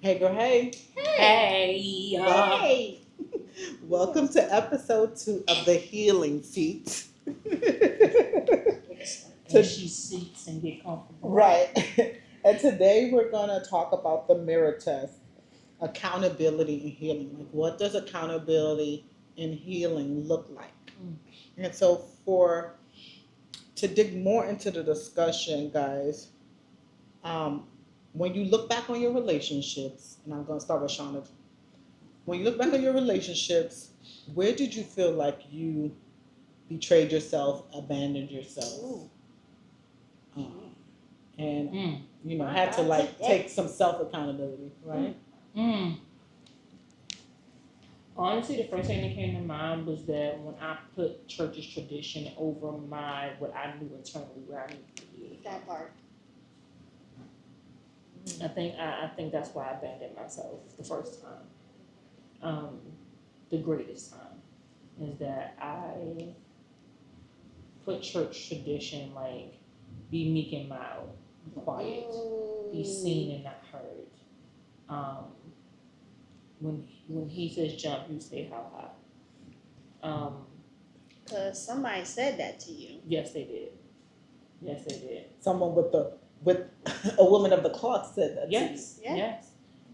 Hey, girl, hey. Hey, Hey. Welcome to episode 2 of the Healing Seat. and she seats and get comfortable. Right. And today we're going to talk about the mirror test, accountability and healing. Like, what does accountability and healing look like? Mm. And so, to dig more into the discussion, guys, um, when you look back on your relationships, and I'm going to start with Shauna. When you look back on your relationships, where did you feel like you betrayed yourself, abandoned yourself, Ooh. and Mm. had to like take some self accountability, right? Mm. Honestly, the first thing that came to mind was that when I put church's tradition over what I knew internally where I needed to be. That part. I think that's why I abandoned myself the first time. The greatest time is that I put church tradition like be meek and mild, be quiet, be seen and not heard. When he says jump, you say how high. Because somebody said that to you. Yes, they did. Yes, they did. Someone with a woman of the cloth said that. Yes, Yeah. yes,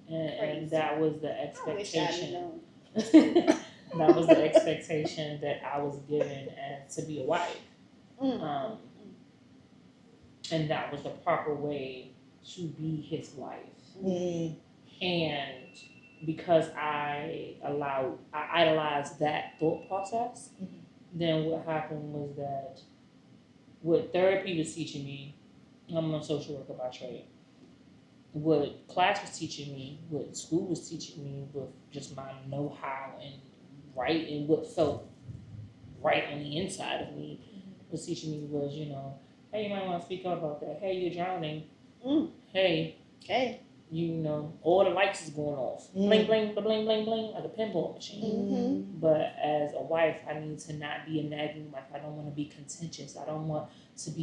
and Crazy. that was the I wish I'd expectation. known. That was the expectation that I was given as to be a wife. Mm. And that was the proper way to be his wife. Mm. And because I idolized that thought process, then what happened was that what therapy was teaching me, I'm a social worker by trade, what class was teaching me, what school was teaching me with just my know-how and right and what felt right on the inside of me was teaching me was, hey, you might want to speak up about that. Hey, you're drowning. Hey, all the lights is going off. Bling, bling, bling, bling, bling, like a pinball machine. But as a wife, I need to not be a nagging wife. I don't want to be contentious. I don't want him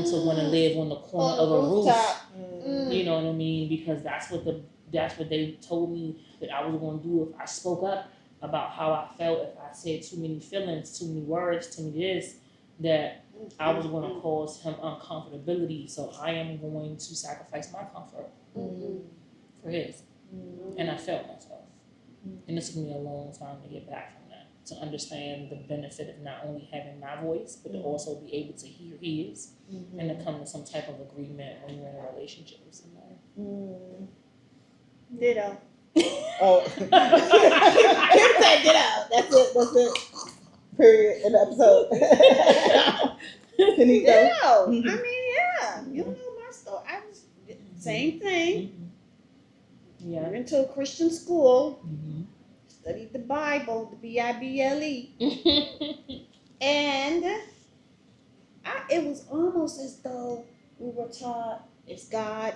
to want to live on the corner of a roof. You know what I mean? Because that's what they told me that I was going to do if I spoke up about how I felt. If I said too many feelings, too many words, too many this, that I was going to cause him uncomfortability. So I am going to sacrifice my comfort for his. And I felt myself. And it took me a long time to get back from that, to understand the benefit of not only having my voice, but to also be able to hear his and to come to some type of agreement when you're in a relationship with somebody. Ditto. Oh. Kim said ditto. That's it. Period. In the episode. Ditto. I mean, yeah. You know my story. I was same thing. Yeah. Went to a Christian school. Studied the Bible, the Bible. And it was almost as though we were taught it's God,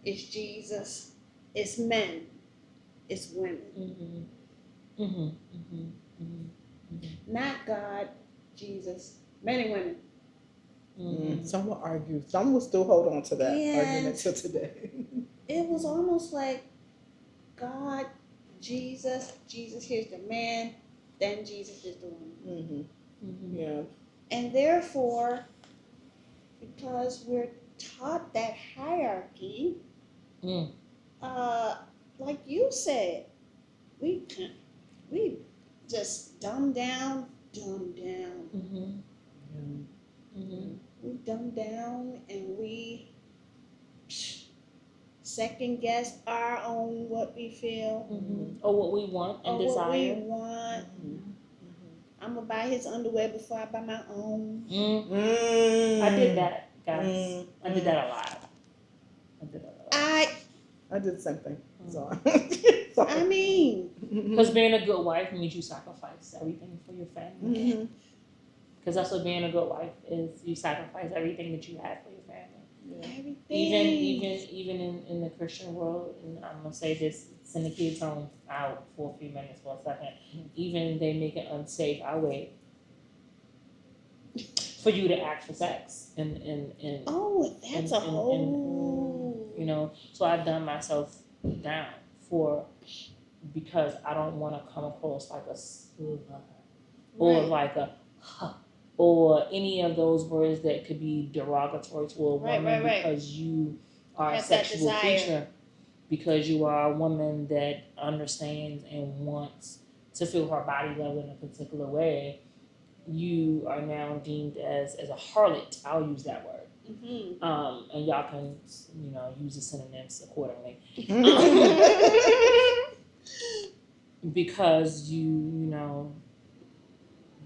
it's Jesus, it's men, it's women. Not God, Jesus, men and women. Some will argue. Some will still hold on to that argument till today. It was almost like God, Jesus here's the man, then Jesus is the woman. Yeah. And therefore, because we're taught that hierarchy, like you said, we just dumb down. We dumb down and we second guess our own what we feel or what we want and desire. What we want. I'm gonna buy his underwear before I buy my own. I did that, guys. I did that a lot. I did the same thing. So. I mean, because being a good wife means you sacrifice everything for your family. Because that's what being a good wife is. You sacrifice everything that you have for your family. Everything. Even in the Christian world, and I'm gonna say this, send the kids home out for a few minutes for a second. Even they make it unsafe. I wait for you to ask for sex, and that's a whole. you know. So I dumb myself down because I don't want to come across like a slut or Right. like a huh, or any of those words that could be derogatory to a Right, woman right. because you are a Have that sexual desire. creature, because you are a woman that understands and wants to feel her body love in a particular way. You are now deemed as a harlot. I'll use that word. Mm-hmm. And y'all can, you know, use the synonyms accordingly. Because you know,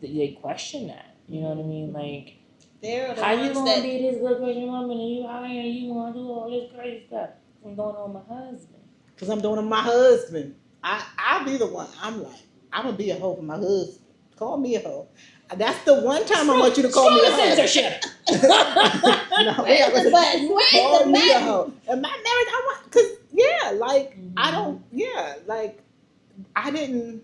they question that. You know what I mean? Like, They're the how you ones gonna that be this good Christian woman and you out here and you wanna do all this crazy stuff? I'm doing it on my husband. Because I'm doing it with my husband. I'll be the one. I'm like, I'm going to be a hoe for my husband. Call me a hoe. That's the one time I want you to call me a Strong hoe. censorship. No, Where's the button? Where's call the me a button? hoe. And my marriage, I want, because, yeah, like, I Mhm. don't, yeah, like, I didn't,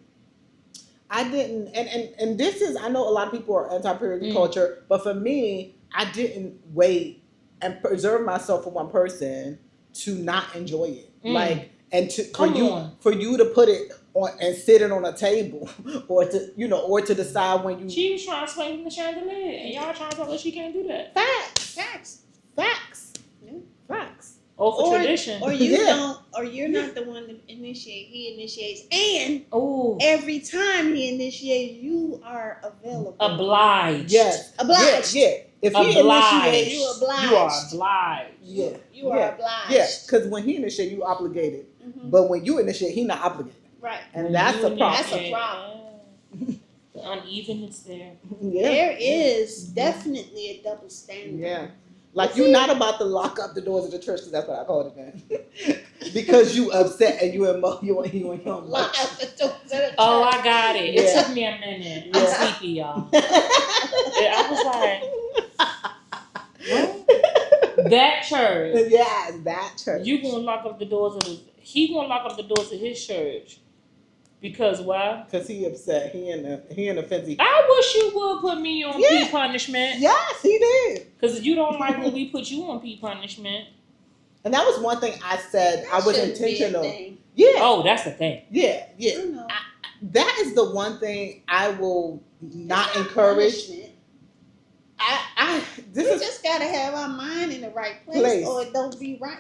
and this is, I know a lot of people are anti-purity culture, but for me, I didn't wait and preserve myself for one person to not enjoy it. Like, and Come on. for you to put it on and sit it on a table, or to decide when you She was trying to swing from the chandelier, and y'all trying to tell her she can't do that. facts. Yeah. Facts. Or for tradition. Or you Yeah. don't, or you're not the one to initiate. He initiates, and Oh, every time he initiates, you are available. obliged. Yes. Obliged. Yeah. If he Obliged. initiates, You obliged. You are obliged. yeah, You are obliged. Yeah, because when he initiates, you obligated. Mhm. But when you initiate, he not obligated, Right. and When that's you a problem. That's a problem. The unevenness there. Yeah. There is definitely a double standard. Yeah. Like, you're not about to lock up the doors of the church, because that's what I called it then. Because you upset and you in Lock out the doors of the church. Oh, I got it. Yeah. It took me a minute. I'm Yeah. sleepy, y'all. I was like, what? That church. Yeah, that church. You gonna lock up the doors of he gonna lock up the doors of his church. Because why? Because he upset. He in the fence. I wish you would put me on P punishment. Yes, he did. Because you don't like when we put you on P punishment. And that was one thing I said. I was Shouldn't be a intentional. thing. Yeah. Oh, that's the thing. Yeah. You know. That is the one thing I will not encourage. Punishment. This We is just gotta have our mind in the right place, or it don't be right.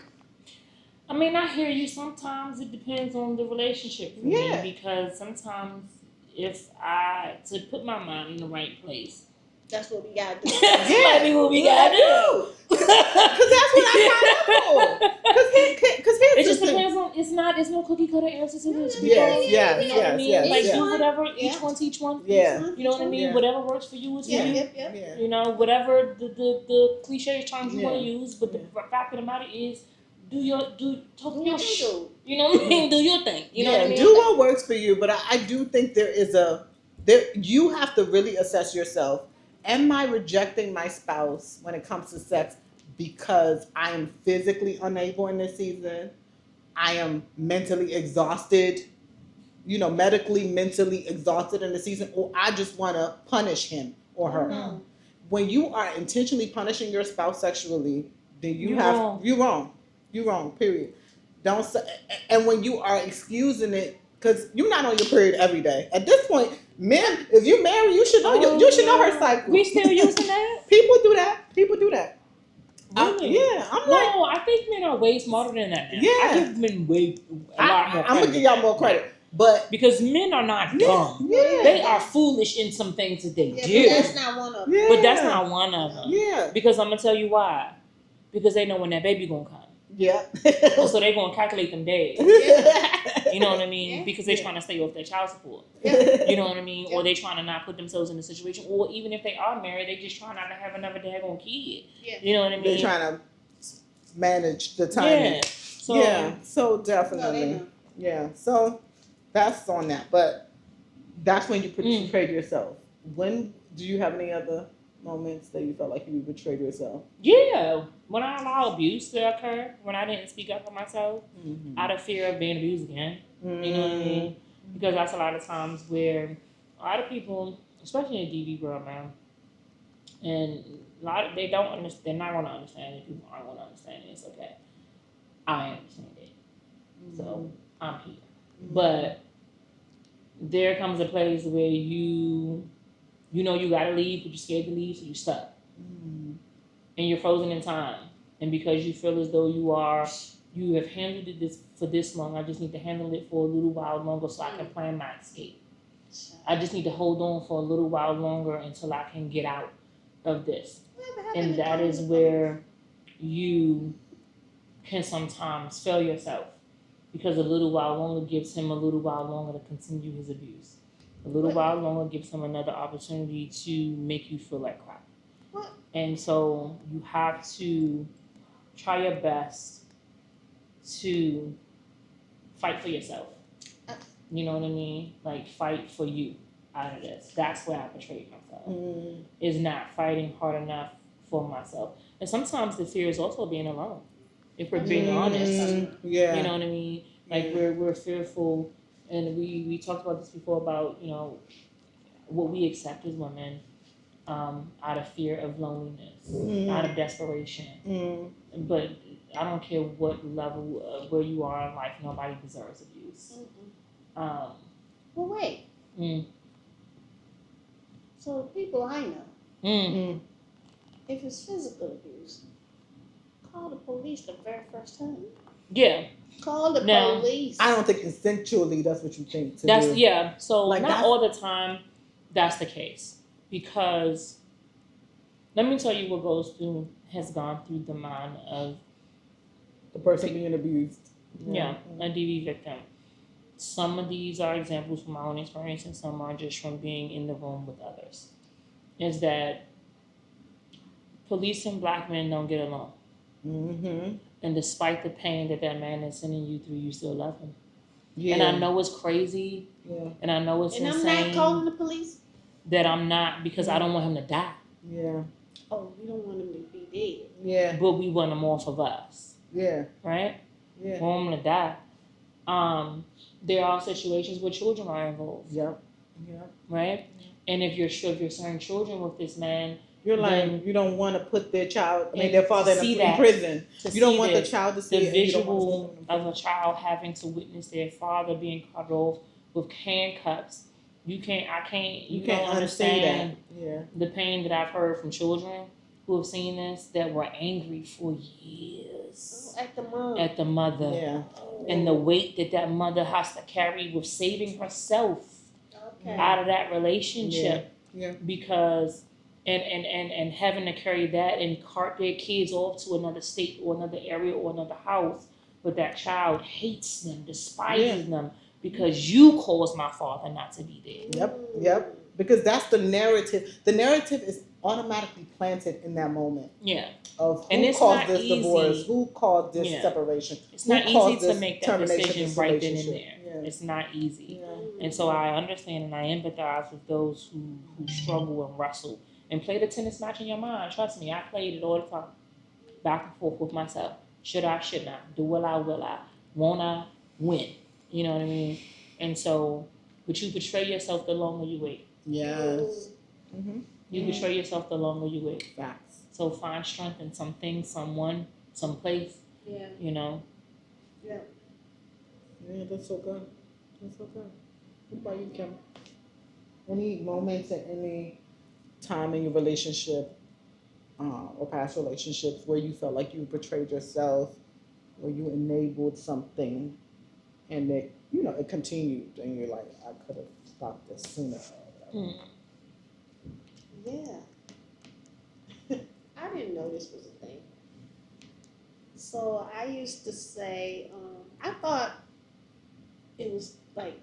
I mean, I hear you. Sometimes it depends on the relationship for me, because sometimes if to put my mind in the right place, That's what we gotta do. that's might be what we gotta do. Because that's what I signed up for. Because It just depends on. It's no cookie cutter answer to this. Yes, You know what I mean? yes, Like, yes. do whatever. Yeah. Each one teach one. Yeah. You know what I mean? Yeah. Whatever works for you is for you. Yep. You know, whatever the cliche terms you Yeah. want to use, but the fact of the matter is, do your Do You know what I mean? Do your thing. You know what I mean? Do what works for you. But I do think you have to really assess yourself. Am I rejecting my spouse when it comes to sex because I am physically unable in this season? I am mentally exhausted, medically, mentally exhausted in the season, or I just want to punish him or her. No. When you are intentionally punishing your spouse sexually, then you're wrong, period. Don't say, and when you are excusing it, because you're not on your period every day. At this point, men, if you marry, you should know know her cycle. We still using that? People do that. Really? I think men are way smarter than that now. Yeah. I give men a lot more credit. I'm gonna give y'all more credit, but because men are not dumb. Yeah. They are foolish in some things that they do. But that's not one of them. Yeah. But that's not one of them. Yeah. Because I'm gonna tell you why. Because they know when that baby gonna come. Yeah. So they gonna calculate them days. You know what I mean? Yeah. Because they're trying to stay off their child support. Yeah. You know what I mean? Yeah. Or they trying to not put themselves in a situation. Or even if they are married, they just trying not to have another daggone kid. Yeah. You know what I mean? They're trying to manage the timing. Yeah. So, So definitely. No, Yeah. So that's on that. But that's when you betrayed yourself. When do you have any other moments that you felt like you betrayed yourself? yeah. When I allow abuse to occur, when I didn't speak up for myself, Mm-hmm. out of fear of being abused again. You know what I mean? Because that's a lot of times where a lot of people, especially in the DV world, man, and they don't understand. They're not going to understand it. People aren't going to understand it. It's okay. I understand it. So I'm here. Mhm. But there comes a place where you know you gotta leave, but you're scared to leave, so you're stuck. Mhm. And you're frozen in time. And because you feel as though you have handled it this for this long, I just need to handle it for a little while longer so I can plan my escape. I just need to hold on for a little while longer until I can get out of this. And that is where you can sometimes fail yourself, because a little while longer gives him a little while longer to continue his abuse. A little while longer gives him another opportunity to make you feel like crap. What? And so you have to try your best to fight for yourself. You know what I mean? Like, fight for you out of this. That's where I betrayed myself. Mhm. Is not fighting hard enough for myself. And sometimes the fear is also being alone. If we're being honest, Yeah. you know what I mean? Like, Yeah. we're fearful, and we talked about this before about, you know, what we accept as women, out of fear of loneliness, out of desperation. Mhm. But I don't care what level where you are in life, nobody deserves abuse. Well, wait. Mm. So the people I know, Mhm. if it's physical abuse, call the police the very first time. Yeah. Call the Now, police. I don't think consensually that's what you think to That's do. yeah. So Like, not that's- all the time that's the case, because let me tell you what has gone through the mind of The person being abused. a DV victim. Some of these are examples from my own experience, and some are just from being in the room with others. Is that police and black men don't get along, Mm-hmm. and despite the pain that man is sending you through, you still love him. Yeah. And I know it's crazy, Yeah. and I know it's and insane. I'm not calling the police. That I'm not, because I don't want him to die. Yeah. Oh, you don't want him to be dead. Yeah. But we want him off of us. Yeah. Right? Yeah. We want him to die. There are situations where children are involved. Yep. Yep. Right? And if you're sharing children with this man, you're like, then you don't want to put their child, and their father to see in that, prison. to You don't see want the this, child to see the it, and you don't want to visual see them in of a child having to witness their father being cut off with handcuffs. You can't You don't can't unsee understand that. Yeah. the pain that I've heard from children who have seen this, that were angry for years At the mom. at the mother. Yeah. And the weight that mother has to carry with saving herself out of that relationship. Yeah. Because and having to carry that and cart their kids off to another state or another area or another house, but that child hates them, despises them, because you caused my father not to be there. Yep. Because that's the narrative. The narrative is automatically planted in that moment. Yeah. Of And who it's caused not this easy. divorce, who caused this Yeah. separation. It's who not caused easy this to make that termination of decision this right then and relationship. there. Yeah. It's not easy. Yeah. And so I understand and I empathize with those who struggle and wrestle and play the tennis match in your mind. Trust me, I played it all the time, back and forth with myself. Should I? Should not? Do will I? Will I? Won't I? Win? You know what I mean? And so, but you betray yourself the longer you wait. Yes. Mm-hmm. You betray yourself the longer you wait. Facts. So find strength in something, someone, someplace. Yeah. You know. Yeah. Yeah, that's so good. That's so good. What about you, Kim? Any moments at any time in your relationship or past relationships where you felt like you betrayed yourself, where you enabled something, and it continued, and you're like, I could have stopped this sooner. Mm. Yeah. I didn't know this was a thing. So I used to say, I thought it was like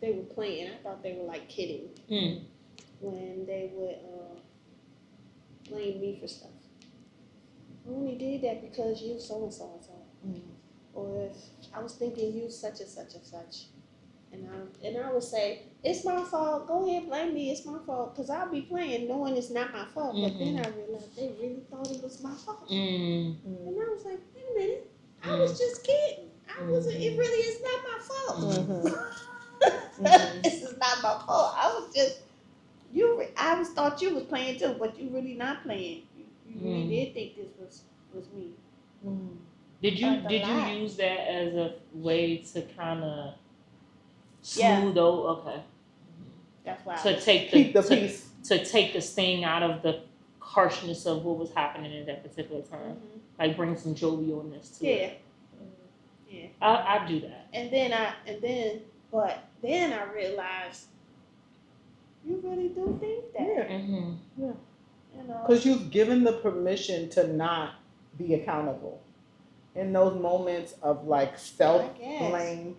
they were playing. I thought they were like kidding Mm. when they would blame me for stuff. I only did that because you so and so and so. Or if I was thinking you such and such and such. And I would say, it's my fault. Go ahead, blame me. It's my fault. Because I'll be playing knowing it's not my fault. But then I realized they really thought it was my fault. Mm. And I was like, wait a minute. I was just kidding. It really is not my fault. This is not my fault. I was just, I thought you was playing too, but you really not playing. You really did think this was me. Did you Like a lot. use that as a way to kind of Yeah. smooth over? Okay. That's why. To take Keep the to, peace. to take the sting out of the harshness of what was happening in that particular time. Like bring some jovialness to it. Yeah. I do that. But then I realized you really do think that. Yeah. Mm-hmm. Yeah. You know. Because you've given the permission to not be accountable in those moments of like self blame.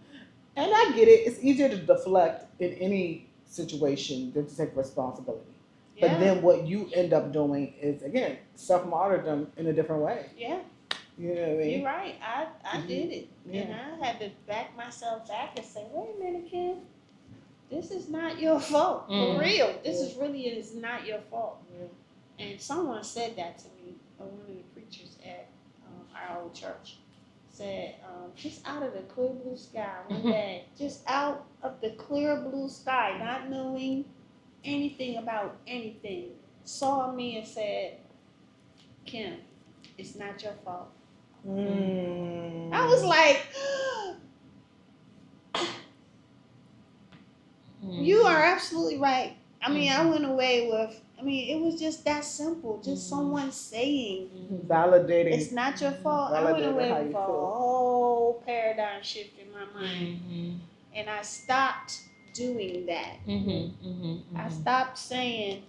And I get it. It's easier to deflect in any situation than to take responsibility. Yeah. But then what you end up doing is again self martyrdom in a different way. Yeah. You know what I mean? You're right. I did it, Yeah. and I had to back myself back and say, "Wait a minute, Kim. This is not your fault. For real. This is really is not your fault." Yeah. And someone said that to me. One of the preachers at our old church said, "Just out of the clear blue sky one day, just out of the clear blue sky, not knowing anything about anything, saw me and said, Kim, it's not your fault." I was like, you are absolutely right. I mean, I went away with, it was just that simple. Just someone saying, validating. it's not your fault. I went away with a whole paradigm shift in my mind. And I stopped doing that. I stopped saying,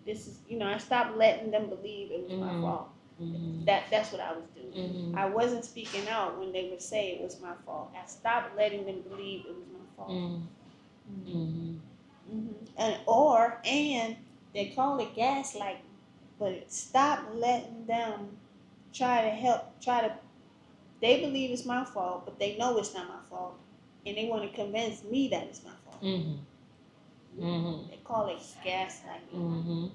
this is, I stopped letting them believe it was my fault. That's what I was doing. I wasn't speaking out when they would say it was my fault. I stopped letting them believe it was my fault. And they call it gaslighting, but stop letting them they believe it's my fault, but they know it's not my fault, and they want to convince me that it's my fault. They call it gaslighting.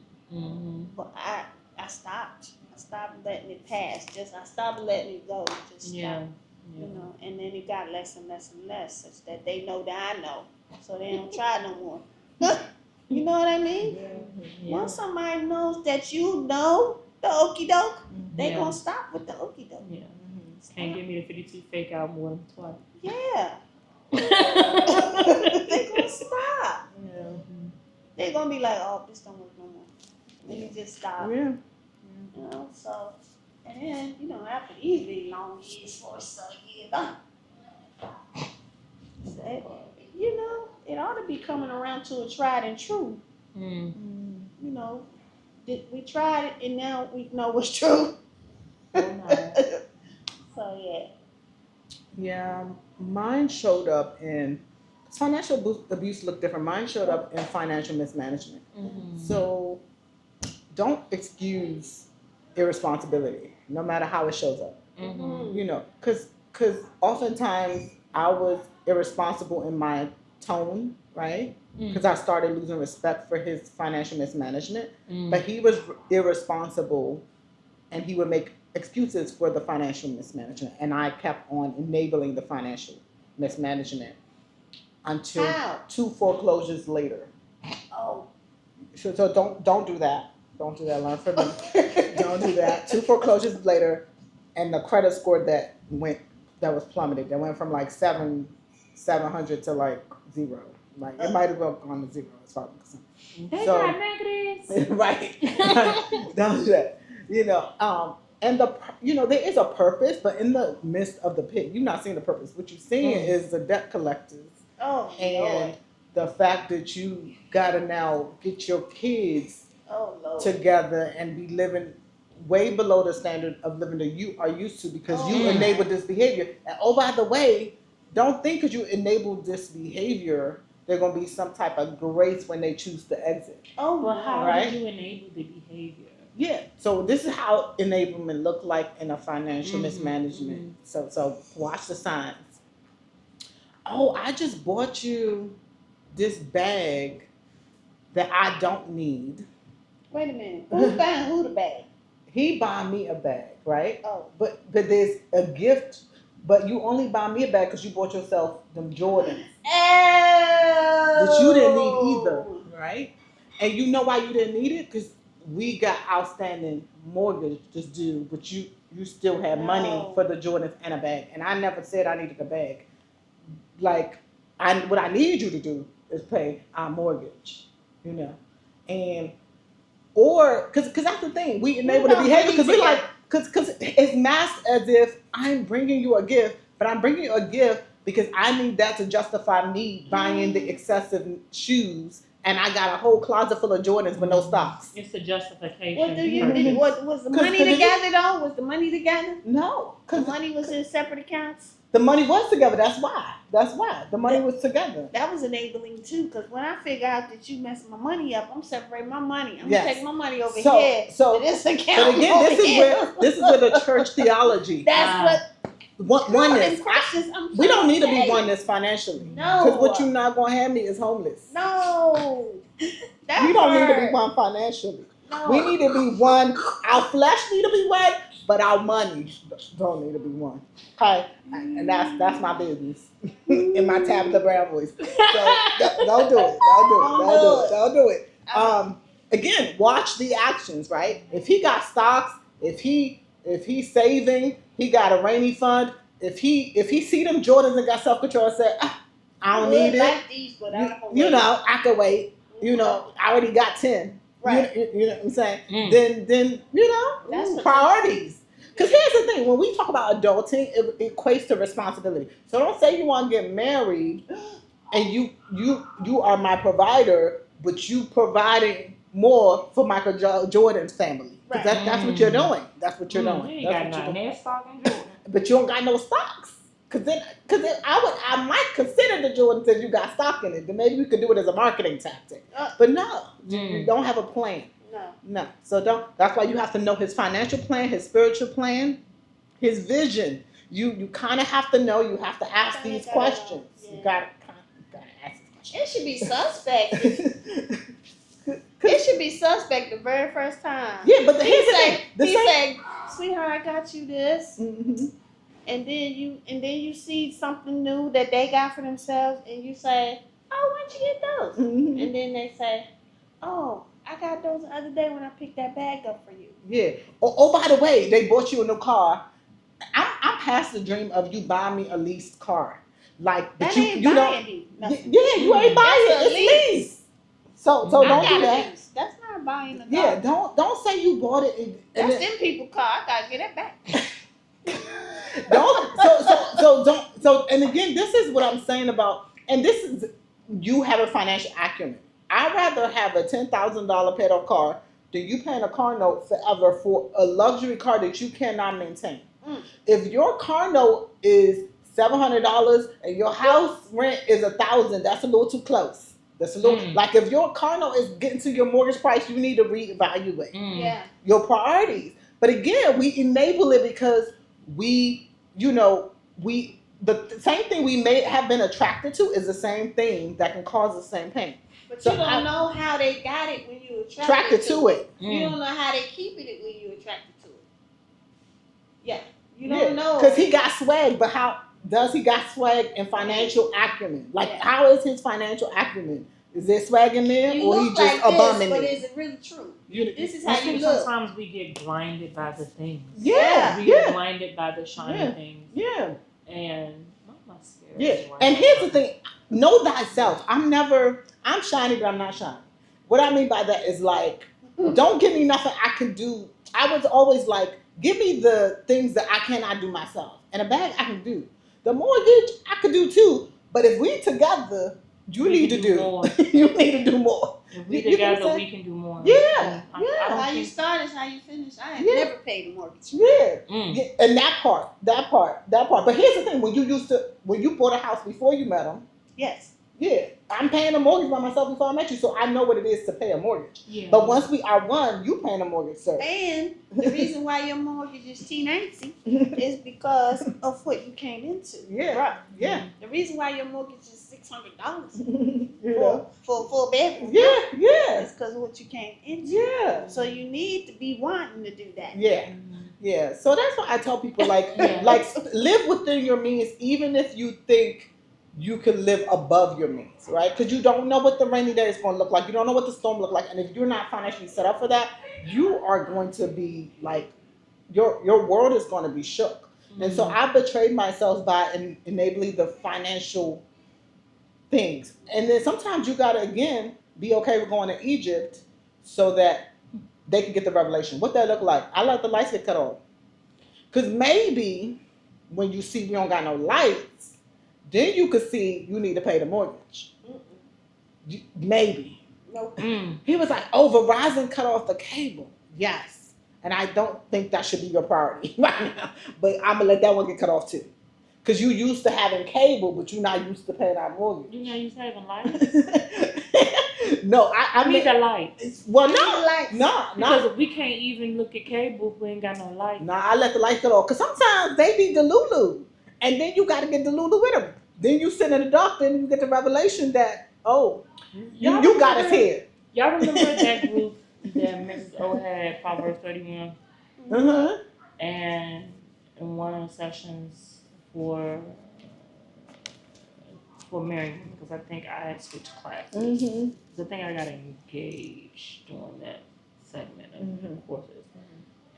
But I stopped. I stopped letting it pass. I stopped letting it go. Just stop. And then it got less and less and less, such that they know that I know, so they don't try no more. You know what I mean? Once somebody knows that you know the okie doke, they gonna stop with the okie doke. Can't give me the 52 fake out more than twice. Yeah. They gonna stop. They gonna be like, oh, this don't work no more. Let me just stop. Yeah. So, and then, after these big long years, 47 years, it ought to be coming around to a tried and true. We tried it and now we know what's true. So, yeah. Yeah, mine showed up in financial abuse looked different. Mine showed up in financial mismanagement. So don't excuse irresponsibility, no matter how it shows up. Because oftentimes I was irresponsible in my tone, right? Because I started losing respect for his financial mismanagement. But he was irresponsible, and he would make excuses for the financial mismanagement, and I kept on enabling the financial mismanagement until 2 foreclosures later. Oh. So don't do that. Don't do that. Learn from them. Don't do that. 2 foreclosures later, and the credit score that was plummeted. That went from like 700 to like 0. Like it might have well gone to 0 as far as I'm concerned. They got negatives. Right. Don't do that. And there is a purpose, but in the midst of the pit, you're not seeing the purpose. What you're seeing is the debt collectors. And the fact that you gotta now get your kids together and be living way below the standard of living that you are used to because you enabled this behavior. And by the way, don't think because you enabled this behavior, there's gonna be some type of grace when they choose to exit. Well, how did you enable the behavior? Yeah, so this is how enablement looked like in a financial mismanagement. So watch the signs. Oh, I just bought you this bag that I don't need. Wait a minute. Who's buying who the bag? He buying me a bag, right? Oh. But there's a gift, but you only buy me a bag because you bought yourself them Jordans. That you didn't need either, right? And you know why you didn't need it? Because we got outstanding mortgage just due, but you still had money No. for the Jordans and a bag. And I never said I needed a bag. Like, what I need you to do is pay our mortgage, you know, and or because that's the thing, we enable the about behavior money because we like together? because it's masked as if I'm bringing you a gift, but I'm bringing you a gift because I need that to justify me buying the excessive shoes, and I got a whole closet full of Jordans with no socks. It's a justification. What do you purpose. did? What was the 'Cause- money 'cause it- together though? Was the money together? No, The because money was in separate accounts. the money was together. That's why. That's why the money was together. That was enabling too, because when I figure out that you messing my money up, I'm separating my money. I'm Yes. taking my money over So- here so- to this account. But again, over this is here. where the church theology. That's what Oneness. questions I'm We don't trying need to say. be oneness financially. No. Because what you're not gonna have me is homeless. No. That We don't need to be part. one financially. No. We need to be one. Our flesh need to be one, but our money don't need to be one. Okay, and that's my business in my Tabitha Brown voice. So don't do it. Don't do it. Again, watch the actions. Right? If he got stocks, if he's saving, he got a rainy fund. If he see them Jordans and got self control and said, I don't need it. Like these, but I don't You know, I could wait. You know, I already got 10. Right. You know what I'm saying? Mm. Then you know, That's priorities. Because here's the thing: when we talk about adulting, it equates to responsibility. So don't say you want to get married, and you are my provider, but you providing more for Michael Jordan's family. Because Right. that's what you're doing. That's what you're You doing. ain't That's got what you're nothing doing. there, stocking Jordan. But you don't got no stocks. Cause then I might consider the Jordans if you got stock in it. Then maybe we could do it as a marketing tactic. But no, you don't have a plan. No. No. So don't. That's why you have to know his financial plan, his spiritual plan, his vision. You kind of have to know. You have to ask Kinda these gotta questions. know, You yeah. gotta ask these It should be suspect. questions. It should be suspect the very first time. Yeah, but He here's the say, thing. The he same. say, sweetheart, I got you this, Mhm. and then you see something new that they got for themselves, and you say, oh, where'd you get those? Mhm. And then they say, oh, I got those the other day when I picked that bag up for you. Yeah. Oh, by the way, they bought you a new car. I'm past the dream of you buying me a leased car. Like, but That you ain't don't. buying you nothing. Yeah, you ain't buying That's it. a It's lease. So I don't got do a that. lease. That's not buying a car. Yeah, don't say you bought it. And That's then, them people car. I gotta get it back. don't don't and again, this is what I'm saying about, and this is you have a financial acumen. I'd rather have a $10,000 paid off car than you paying a car note forever for a luxury car that you cannot maintain. Mm. If your car note is $700 and your house rent is $1,000, that's a little too close. That's a little like if your car note is getting to your mortgage price, you need to reevaluate Yeah. your priorities. But again, we enable it because we, the same thing we may have been attracted to is the same thing that can cause the same pain. But So you don't know how they got it when you Attracted to it. You don't know how they keeping it when you attracted to it. Yeah. You don't know. Because he got swag, but how does he got swag and financial acumen? Like, Yeah. how is his financial acumen? Is there swag in there, You or he look just like a this, bum in but there? is it really true? You- This is I how you think look. sometimes we get blinded by the things. Yeah, We get yeah, blinded by the shiny Yeah. things. yeah. And not my scared. Yeah, and here's the thing: know thyself. I'm shiny, but I'm not shiny. What I mean by that is like, don't give me nothing I can do. I was always like, give me the things that I cannot do myself, and a bag I can do. The mortgage I could do too, but if we together, you We need can to do do. more. You need to do more. If we You get what I'm together, saying? we can do more. Yeah, And I yeah. don't How you think- start is how you finish. I ain't Yeah. never paid a mortgage. Yeah. Mm. Yeah, and that part. But here's the thing: when you bought a house before you met him, Yes. yeah, I'm paying a mortgage by myself before I met you, so I know what it is to pay a mortgage. Yeah. But once we are one, you paying a mortgage, sir. And the reason why your mortgage is T90 is because of what you came into. Yeah. Right. Yeah. The reason why your mortgage is $600 You know? for a bedroom. Yeah, yeah, It's because of what you came into. yeah, So you need to be wanting to do that. yeah, yeah. So that's why I tell people like, Yeah. like live within your means, even if you think you can live above your means, right? Because you don't know what the rainy day is going to look like. You don't know what the storm look like, and if you're not financially set up for that, you are going to be like your world is going to be shook. And so Mhm. I betrayed myself by enabling the financial things. And then sometimes you gotta again be okay with going to Egypt so that they can get the revelation. What that look like? I let the lights get cut off. Cause maybe when you see we don't got no lights, then you could see you need to pay the mortgage. Maybe. Nope. He was like, oh, Verizon cut off the cable. Yes. And I don't think that should be your priority right now. But I'm gonna let that one get cut off too. Cause you used to having cable, but you're not used to paying that mortgage. You know you saving life. No, I I need mean, a light. well, Lights. no. Because we can't even look at cable if we ain't got no light. No, I let the lights cut off. Cause sometimes they be Delulu, and then you got to get Delulu with them. Then you sit in the dark, then you get the revelation that you got us here. Y'all remember that group that Mrs. O had, Proverbs 31, Uh-huh. and in one of the sessions for Miriam, because I think I had switched classes. Mm-hmm. I think I got engaged during that segment of courses.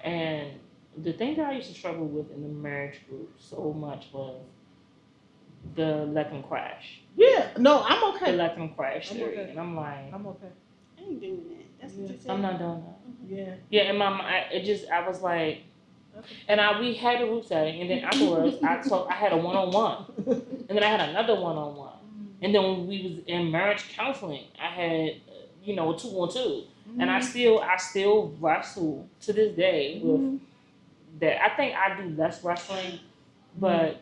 And the thing that I used to struggle with in the marriage group so much was the let them crash. Yeah. No, I'm The okay. let them crash I'm theory. okay. And I'm like, I'm okay. I ain't doing that. That's what you said. I'm not doing that. Yeah. Yeah, in my mind, I was like, and we had a group setting, and then afterwards, I had a one-on-one, and then I had another one-on-one, and then when we was in marriage counseling, I had, a 2-on-2, and I still wrestle to this day with that. I think I do less wrestling, but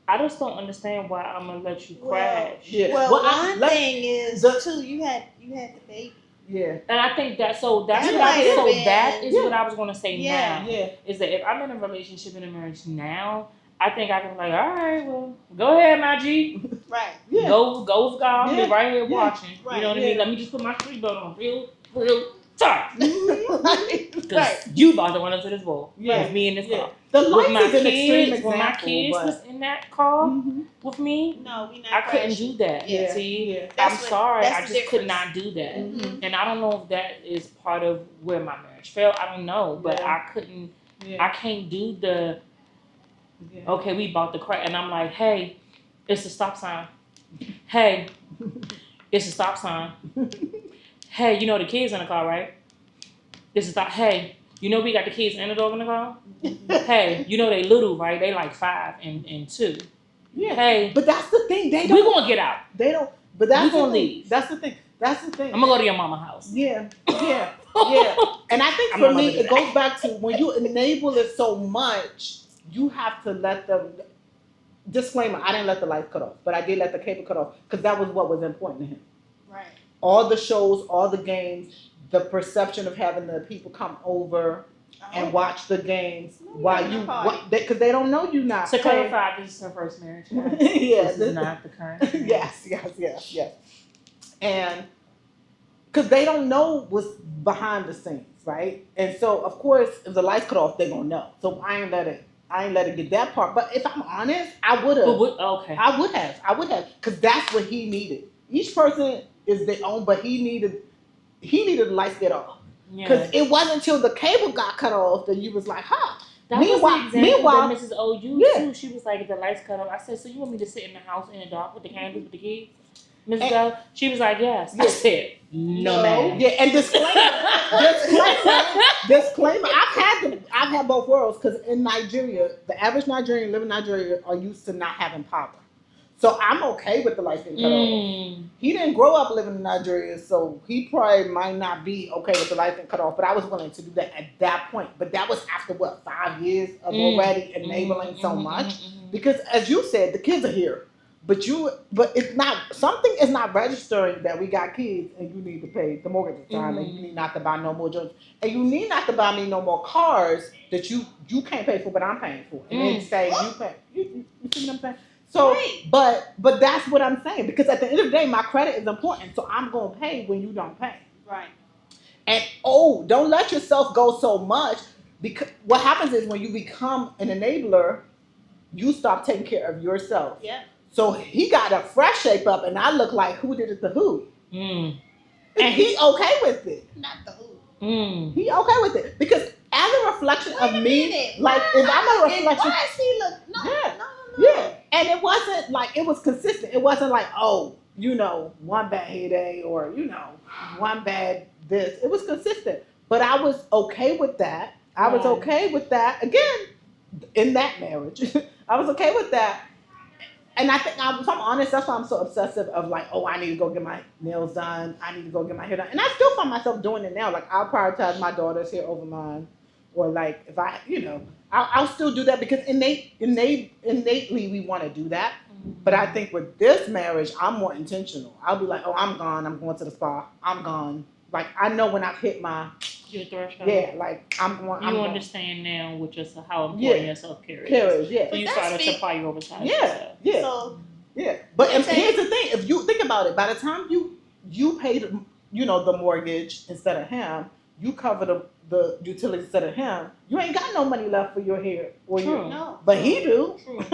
I just don't understand why I'm gonna let you crash. Yeah. Well, Well, one thing is too. You had the baby. Yeah. And I think that's That what might have that is been- what I was gonna say Yeah. now. Yeah. Is that if I'm in a relationship in a marriage now, I think I can be like, all right, well, go ahead, my G. Right. Yeah. Go with God. I'm Yeah. right here Yeah. watching. Right. You know what I Yeah. mean? Let me just put my seatbelt on real tight. Right. Because you about to run into this wall. Yeah. With me in this Yeah. car. The With lights my is an extreme kids, example. when my kids but... was in that car Mhm. with me, No, we not. I couldn't crashing. do that. Yeah. See? Yeah. That's I'm what- sorry, that's I the just could difference. not do that. Mhm. And I don't know if that is part of where my marriage failed. I don't know, but Yeah. I couldn't. Yeah. I can't do the Yeah. okay. We bought the crack, and I'm like, hey, it's a stop sign. Hey, it's a stop sign. Hey, the kids in the car, right? It's a stop. Hey, we got the kids and the dog in the car. Hey, they little, right? They like 5 and 2. Yeah. Hey, But that's the thing. They we don't. gonna get out. They don't. But that's We the gonna thing. leave. That's the thing. That's the thing. I'm gonna go to your mama house. Yeah. Yeah. Yeah. And I think I'm for not me, about to do it goes back to when you enable it so much, you have to let them. Disclaimer: I didn't let the lights cut off, but I did let the cable cut off because that was what was important to him. Right. All the shows, all the games, the perception of having the people come over and watch the games No, while you're you, not party. because they don't know you not. To paying- clarify, this is her first marriage. Guys. Yeah, This is not the current. yes. And because they don't know what's behind the scenes, right? And so, of course, if the lights cut off, they're gonna know. So I ain't let it get that part. But if I'm honest, I would have. Okay. I would have, because that's what he needed. Each person is their own, but he needed the lights get off. Because Yeah. it wasn't until the cable got cut off that you was like, huh. That was the example meanwhile- that Mrs. O used Yeah. too. She was like, if the lights cut off, I said, so you want me to sit in the house in the dark with the candles with the kids? Mrs. O, she was like, yes. I Yes. said, no, ma'am. Yeah, and disclaimer. I've had both worlds because in Nigeria, the average Nigerian living in Nigeria are used to not having power. So I'm okay with the lights getting cut off. He didn't grow up living in Nigeria, so he probably might not be okay with the lights getting cut off. But I was willing to do that at that point. But that was after 5 years of already enabling so much. Because as you said, the kids are here. But it's not, something is not registering that we got kids and you need to pay the mortgage this time and you need not to buy no more joints. And you need not to buy me no more cars that you can't pay for, but I'm paying for. And then say you pay. You see what I'm saying? So, Right. but that's what I'm saying. Because at the end of the day, my credit is important. So I'm going to pay when you don't pay. Right. And don't let yourself go so much, because what happens is when you become an enabler, you stop taking care of yourself. Yeah. So he got a fresh shape up, and I look like who did it to who, and he okay with it. Not the who. He okay with it because as a reflection Wait of a me, minute. like if I'm a reflection, Why is he look? No, Yeah. no. yeah, and it wasn't like it was consistent. It wasn't like, oh, one bad hair day or one bad this. It was consistent, but I was okay with that. I was Right. okay with that again in that marriage. I was okay with that. And I think, if I'm honest, that's why I'm so obsessive of like, oh, I need to go get my nails done. I need to go get my hair done. And I still find myself doing it now. Like, I'll prioritize my daughter's hair over mine. Or like, if I'll still do that because innately we want to do that. But I think with this marriage, I'm more intentional. I'll be like, oh, I'm gone. I'm going to the spa. I'm gone. Like, I know when I've hit my, Your threshold. yeah, like, I'm going. You understand now with just how important your self care is. Yeah. So you started to prioritize Yeah. yourself. Yeah. So Yeah, but I'm saying- here's the thing: if you think about it, by the time you paid, the mortgage instead of him, you cover the utilities instead of him. You ain't got no money left for your hair or True. your, no. but he do. True.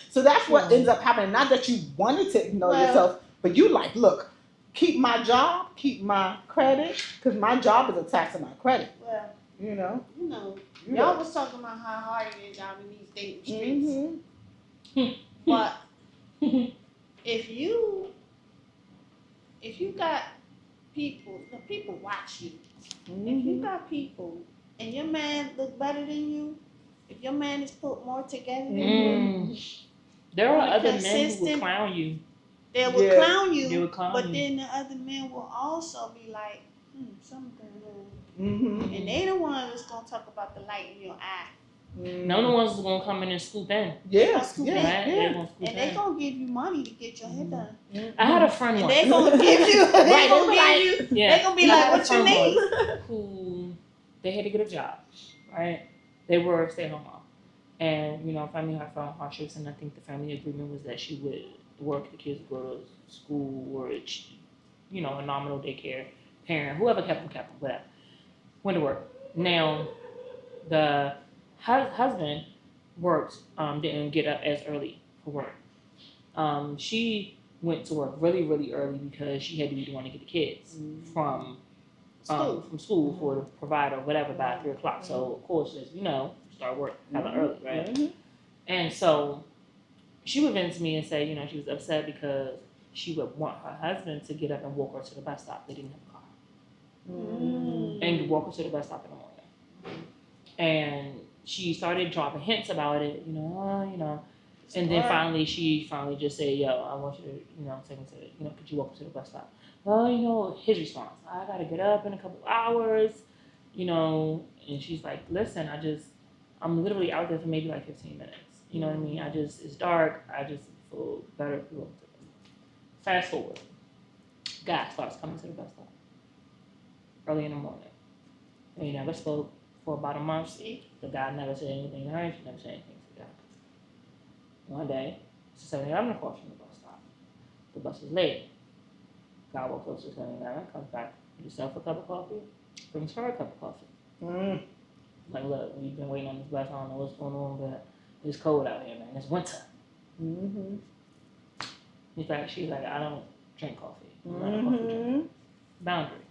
So that's what True. ends up happening. Not that you wanted to ignore Well- yourself, but you like, look, keep my job, keep my credit, because my job is a tax on my credit. Well, You know. y'all was talking about how hard it is out in these dating streets, Mhm. but if you got people, the people watch you. If you got people and your man look better than you, if your man is put more together than you, There are On a other men who will consistent- clown you. they will Yeah. clown you. They will clown But you. then the other men will also be like, something going on. Mhm. And they the ones that's gonna talk about the light in your eye. No one else is gonna come in and scoop in. Yeah. Scoop Yeah. in. Right? They're Yeah. gonna scoop And they in. gonna give you money to get your hair done. I had a friend And once. they gonna give you, Right, they gonna they give you, Yeah. they gonna be I like, had a what you friend need? once who they had to get a job, right? They were a stay-at-home mom, and family had found hardships, and I think the family agreement was that she would work, the kids would go to school, or a nominal daycare parent, whoever kept them, whatever, went to work. Now, the husband worked, didn't get up as early for work. She went to work really, really early because she had to be the one to get the kids from school for the provider, whatever, by 3:00. So of course, as start work hella early, right? Mhm. And so she would vent to me and say, she was upset because she would want her husband to get up and walk her to the bus stop. They didn't have a car. And walk her to the bus stop in the morning. And she started dropping hints about it, and then she finally just said, yo, I want you to, take me to, could you walk her to the bus stop? Well, his response, I gotta get up in a couple hours, and she's like, listen, I'm literally out there for maybe like 15 minutes. You know what I mean? It's dark, I just feel better if you walk to the bus stop. Fast forward, guy starts coming to the bus stop early in the morning. They never spoke for about a month. The guy never said anything to her, she never said anything to the guy. One day, it's 7-Eleven across from the bus stop. The bus is late. Guy walks close to 7-Eleven, comes back, get himself a cup of coffee, brings her a cup of coffee. Like, look, we've been waiting on this bus, I don't know what's going on, but it's cold out here, man. It's winter. She's like, I don't drink coffee. I'm not a coffee drinker. Boundary.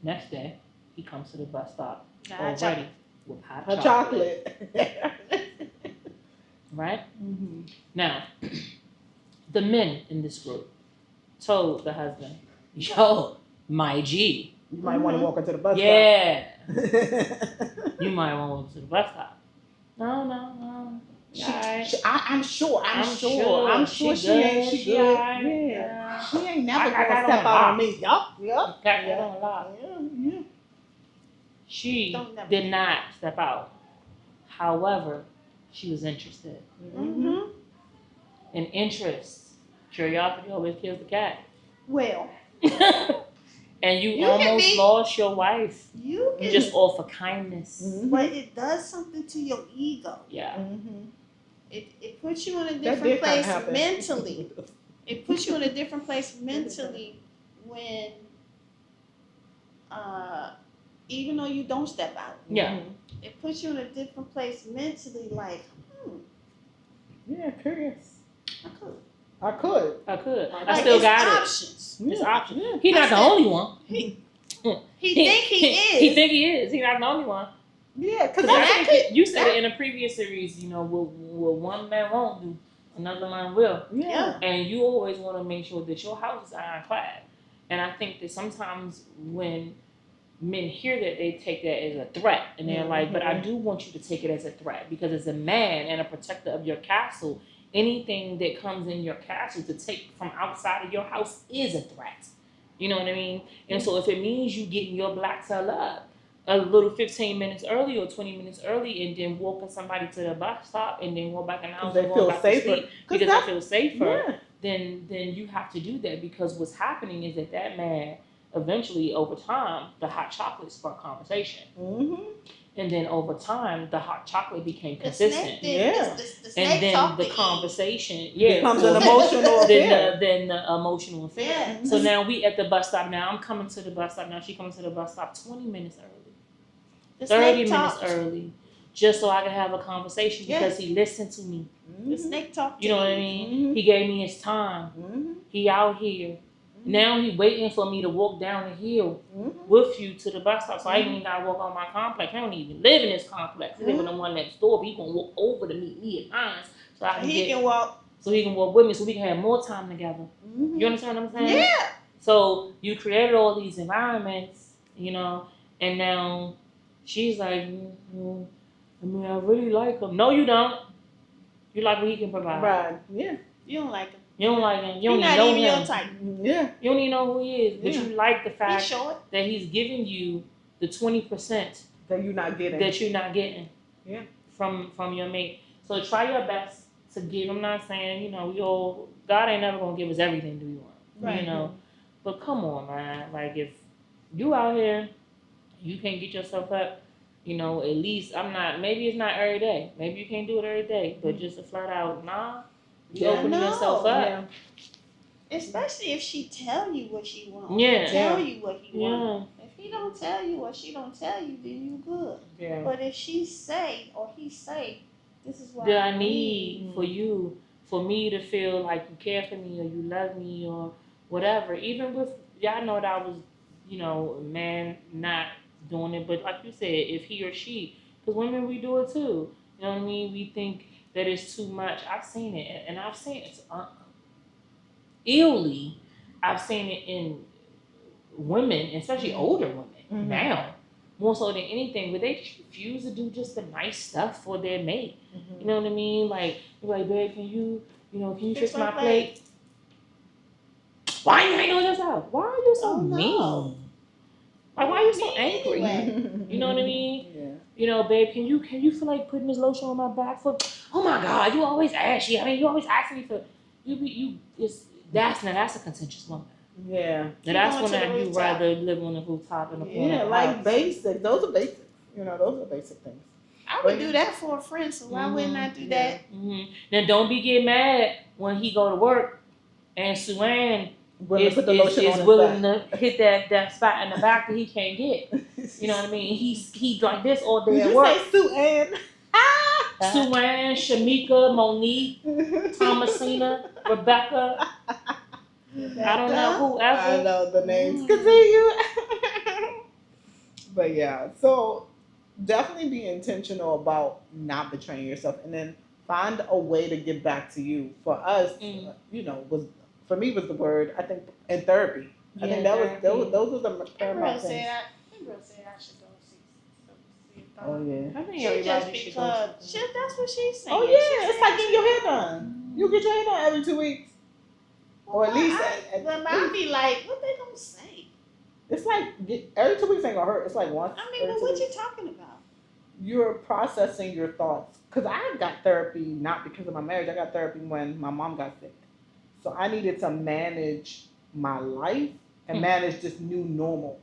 Next day, he comes to the bus stop already with hot chocolate. Right? Now, the men in this group told the husband, yo, my G. You might want to walk her to the bus Yeah. stop. You might want to walk to the bus stop. No. I'm sure she good. She She good. alright. Yeah. She ain't never I gonna got step on out on lock. me. Yup. Got that on lock. Yeah. She Don't never did do not step out. However, she was interested. And interest, curiosity always kills the cat. Well, And you You can almost be- lost your wife you can, just off of kindness. but it does something to your ego. Yeah. It puts you in a That different did kinda place happen. mentally. It puts you in a different place mentally when, even though you don't step out, Yeah. it puts you in a different place mentally. Like, Yeah, curious. I could. I could. I could. I Like, still it's got it. options. It's Yeah. option. Yeah. He's not the I said- only one. He think he is. He think he is. He's not the only one. Yeah, because Because I that think you said it in a previous series. You know, what one man won't do, another man will. yeah. And you always want to make sure that your house is ironclad. And I think that sometimes when men hear that, they take that as a threat, and they're like, "But I do want you to take it as a threat, because as a man and a protector of your castle, anything that comes in your castle to take from outside of your house is a threat." You know what I mean? And so if it means you getting your black tail up a little 15 minutes early or 20 minutes early, and then walking somebody to the bus stop, and then go back in the house They and feel go back safer. to sleep because that- they feel safer, Yeah. then you have to do that, because what's happening is that man eventually, over time, the hot chocolate sparked conversation, Mm-hmm. and then over time the hot chocolate became The consistent, snake did. Yeah. The and snake then talked the to Eve. conversation Becomes an so- emotional affair. then the emotional affair. Yeah. So now we at the bus stop. Now I'm coming to the bus stop. Now she coming to the bus stop 20 minutes early, The 30 snake minutes talked. early, just so I can have a conversation, Yeah. because he listened to me. The snake talked. You know what I to mean? Mhm. He gave me his time. Mm-hmm. He out here. Now he waiting for me to walk down the hill Mm-hmm. with you to the bus stop. So I ain't even gotta walk on my complex. I don't even live in this complex. He live in the one next door, but he gonna walk over to meet me at mine, so I can He get can walk. so he can walk with me, so we can have more time together. Mm-hmm. You understand what I'm saying? Yeah. So you created all these environments, and now she's like, I mean, I really like him. No, you don't. You like what he can provide. Right. Yeah. You don't like him. You don't like him. You You're don't even not know even him. your type. Yeah. You don't even know who he is, but Yeah. you like the He's fact short. that he's giving you the 20% That you're not getting. that you're not getting. Yeah. From your mate. So try your best to give. I'm not saying, we all, God ain't never gonna give us everything that we want. Right. But come on, man. Like, if you out here, you can't get yourself up, at least maybe it's not every day. Maybe you can't do it every day, but just a flat out, you Yeah. open yourself up. Yeah. Especially if she tell you what she wants. Yeah. Tell you what he Yeah. wants. If he don't tell you or she don't tell you, then you good. Yeah. But if she say or he say, this is what That I need Mm. for me to feel like you care for me or you love me or whatever. Even with, y'all know that I was, a man not doing it, but like you said, if he or she, because women, we do it too. You know what I mean? We think that it's too much. I've seen it, and I've seen it illy. I've seen it in women, especially older women Mhm. now, more so than anything, but they just refuse to do just the nice stuff for their mate. Mhm. You know what I mean? Like, you're like, babe, can you fix Fix my my plate? Why you ain't doing yourself? Why are you so Oh, no. mean? Like, why are you so Me angry? anyway. You know what I mean? Yeah. Babe, can you feel like putting this lotion on my back for? Oh my God, you always ashy. I mean, you always ask me for. That's a contentious woman. Yeah. Now, Keep that's going when to the you rooftop. rather live on the rooftop in the corner. Yeah. of the Like house. basic. Those are basics. Those are basic things. I would do that for a friend, so why wouldn't I do that? Then don't be getting mad when he go to work and Sue Ann Willing to put the lotion on is his willing back. to hit that spot in the back that he can't get. You know what I mean? He's like this all day Did at you work. say Sue Ann? Sue Ann, Shamika, Monique, Thomasina, Rebecca. I don't know whoever. I know the names. Continue. But yeah, so definitely be intentional about not betraying yourself, and then find a way to get back to you. For us, for me was the word, I think, in therapy. I think that was those are the That paramount girl things. said I should go see a Oh doctor. yeah. I think She everybody just should go because see that's what she's saying. Oh yeah, it's like getting your hair done. You get your hair done every 2 weeks, or at least. I'll be like, what they gonna say? It's like every 2 weeks ain't gonna hurt. It's like once. I mean, every but 2 what weeks. you talking about? You're processing your thoughts. Because I got therapy not because of my marriage. I got therapy when my mom got sick. So I needed to manage my life and manage this new normal.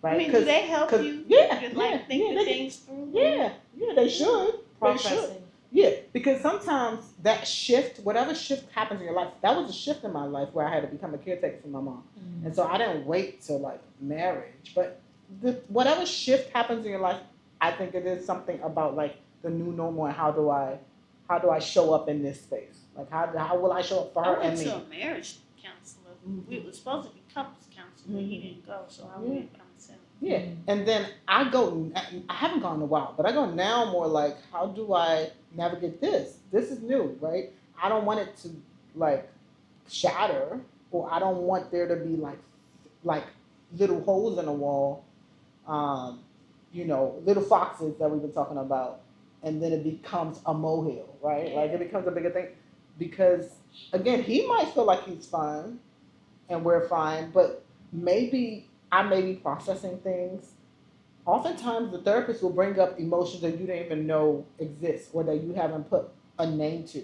Right? I mean, do they help you? Yeah. Just like think the things through. Yeah, they should. They should. processing. Yeah, because sometimes that shift, whatever shift happens in your life, that was a shift in my life where I had to become a caretaker for my mom. And so I didn't wait till like marriage. But whatever shift happens in your life, I think it is something about like the new normal and how do I show up in this space? Like how will I show up for I her went and to me? a marriage counselor. We were supposed to be couples counselor, but he didn't go, so I went by myself. Yeah, and then I haven't gone in a while, but I go now more like, how do I navigate this? This is new, right? I don't want it to like shatter, or I don't want there to be like little holes in the wall, um, little foxes that we've been talking about, and then it becomes a molehill, right? Like it becomes a bigger thing because again, he might feel like he's fine and we're fine, but maybe I may be processing things. Oftentimes, the therapist will bring up emotions that you didn't even know exist or that you haven't put a name to,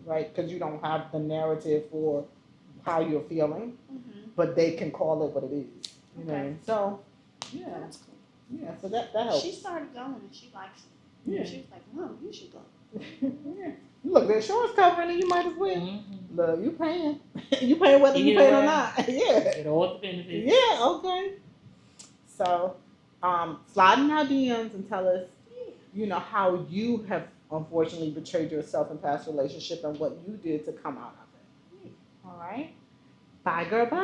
right? Because you don't have the narrative for how you're feeling, but they can call it what it is. You know? Okay. So, yeah, That's cool. yeah. So that helps. She started going and she likes it. Yeah. She was like, Mom, you should go. Yeah. Look, the insurance covering it. You might as well. Mm-hmm. Look, you paying. You paying whether you Either paying or way. not. Yeah. Get all the benefits. Yeah. Okay. So, slide in our DMs and tell us, how you have unfortunately betrayed yourself in past relationship and what you did to come out of it. All right. Bye, girl. Bye.